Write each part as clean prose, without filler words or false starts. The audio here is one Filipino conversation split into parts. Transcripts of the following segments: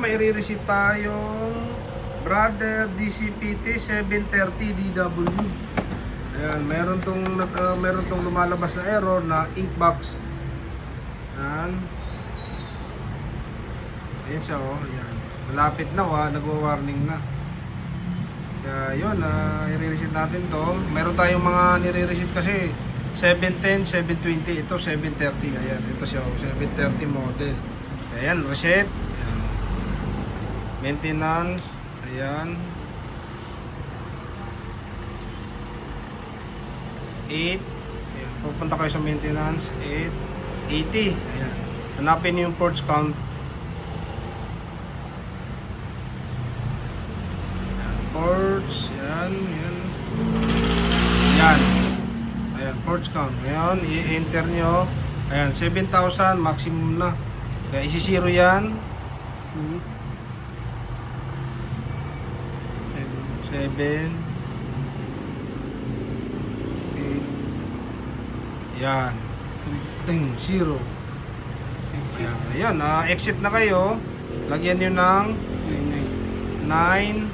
May re-receive tayong Brother DCPT 730 DW. Ayan, meron tong lumalabas na error na ink box. Ayan. Ayan siya, oh. Ayan. Malapit na, nagwa-warning na. Kaya yun, i-re-receive natin to. Meron tayong mga nire-receive kasi 710, 720, ito 730. Ayan, ito siya, 730 model. Ayan, reset. Ayan. Maintenance. Ayan. 8. Ayan, pupunta kayo sa maintenance. 8. 80. Ayan. Hanapin niyo yung ports count. Ports, yan, yan. Yan. Ayan, ports count. Ngayon, i-enter nyo. Ayan, 7,000 maximum na. Kaya isi-zero yan. 7 8. Yan. 0. Ayan, exit na kayo. Lagyan nyo ng 9.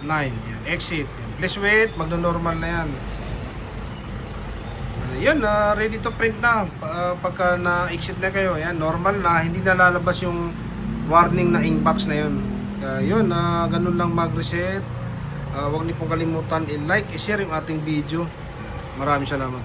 9. Yan. Exit. Yan. Please wait. Magno-normal na yan. Yan. Ready to print na. Pagka na-exit na kayo. Yan. Normal na. Hindi na lalabas yung warning na ink box na yun. Yun. Ganun lang mag-reset. Huwag niyo pong kalimutan i-like, i-share yung ating video. Maraming salamat.